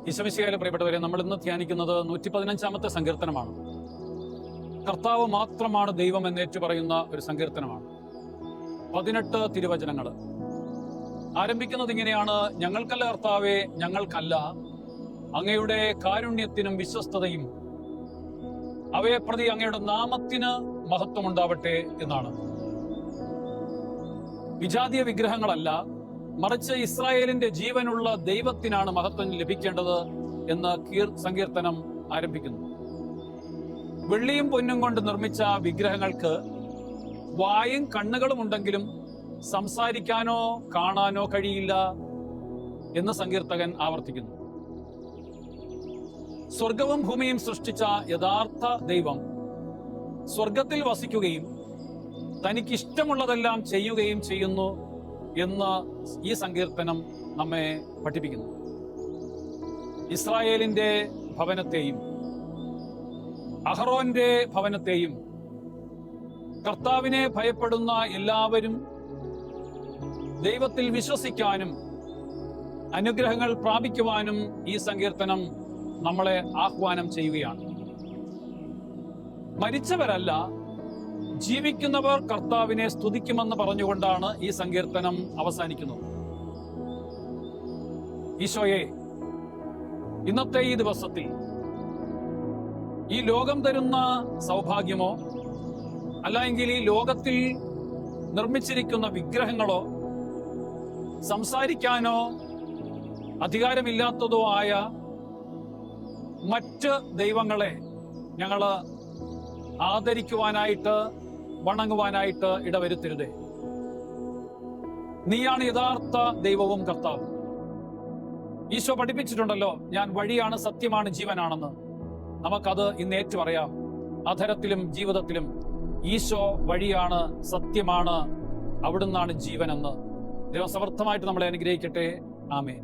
ഈശോമിശിഹായിലെ പ്രിയപ്പെട്ടവരെ, നമ്മൾ ഇന്ന് ധ്യാനിക്കുന്നത് 115-ാമത്തെ സങ്കീർത്തനമാണ്. കർത്താവ് മാത്രമാണ് ദൈവം എന്നേറ്റു പറയുന്ന ഒരു സങ്കീർത്തനമാണ്. 18 തിരുവചനങ്ങൾ ആരംഭിക്കുന്നത് ഇങ്ങനെയാണ്: ഞങ്ങൾക്കല്ല കർത്താവേ, ഞങ്ങൾക്കല്ല, അങ്ങയുടെ കാരുണ്യത്തിനും വിശ്വസ്തതയും അവയെ പ്രതി അങ്ങയുടെ നാമത്തിന് മഹത്വമുണ്ടാവട്ടെ എന്നാണ്. വിജാതീയ വിഗ്രഹങ്ങളല്ല, മറിച്ച് ഇസ്രായേലിന്റെ ജീവനുള്ള ദൈവത്തിനാണ് മഹത്വം ലഭിക്കേണ്ടത് എന്ന് സങ്കീർത്തനം ആരംഭിക്കുന്നു. വെള്ളിയും പൊന്നും കൊണ്ട് നിർമ്മിച്ച വിഗ്രഹങ്ങൾക്ക് വായും കണ്ണുകളും ഉണ്ടെങ്കിലും സംസാരിക്കാനോ കാണാനോ കഴിയില്ല എന്ന് സങ്കീർത്തകൻ ആവർത്തിക്കുന്നു. സ്വർഗവും ഭൂമിയും സൃഷ്ടിച്ച യഥാർത്ഥ ദൈവം സ്വർഗത്തിൽ വസിക്കുകയും തനിക്കിഷ്ടമുള്ളതെല്ലാം ചെയ്യുകയും ചെയ്യുന്നു എന്ന് ഈ സങ്കീർത്തനം നമ്മെ പഠിപ്പിക്കുന്നു. ഇസ്രായേലിന്റെ ഭവനത്തെയും അഹറോന്റെ ഭവനത്തെയും കർത്താവിനെ ഭയപ്പെടുന്ന എല്ലാവരും ദൈവത്തിൽ വിശ്വസിക്കാനും അനുഗ്രഹങ്ങൾ പ്രാപിക്കുവാനും ഈ സങ്കീർത്തനം നമ്മളെ ആഹ്വാനം ചെയ്യുകയാണ്. മരിച്ചവരല്ല, ജീവിക്കുന്നവർ കർത്താവിനെ സ്തുതിക്കുമെന്ന് പറഞ്ഞുകൊണ്ടാണ് ഈ സങ്കീർത്തനം അവസാനിക്കുന്നത്. ഈശോയെ, ഇന്നത്തെ ഈ ദിവസത്തിൽ ഈ ലോകം തരുന്ന സൗഭാഗ്യമോ അല്ലെങ്കിൽ ഈ ലോകത്തിൽ നിർമ്മിച്ചിരിക്കുന്ന വിഗ്രഹങ്ങളോ സംസാരിക്കാനോ അധികാരമില്ലാത്തതോ ആയ മറ്റ് ദൈവങ്ങളെ ഞങ്ങൾ ആദരിക്കുവാനായിട്ട് വണങ്ങുവാനായിട്ട് ഇടവരുത്തരുതേ. നീയാണ് യഥാർത്ഥ ദൈവവും കർത്താവും. ഈശോ പഠിപ്പിച്ചിട്ടുണ്ടല്ലോ, ഞാൻ വഴിയാണ്, സത്യമാണ്, ജീവനാണെന്ന്. നമുക്കത് ഇന്ന് ഏറ്റുപറയാം. അധരത്തിലും ജീവിതത്തിലും ഈശോ വഴിയാണ്, സത്യമാണ്, അവിടുന്നാണ് ജീവനെന്ന്. ദൈവം സമർത്ഥമായിട്ട് നമ്മളെ അനുഗ്രഹിക്കട്ടെ. ആമേൻ.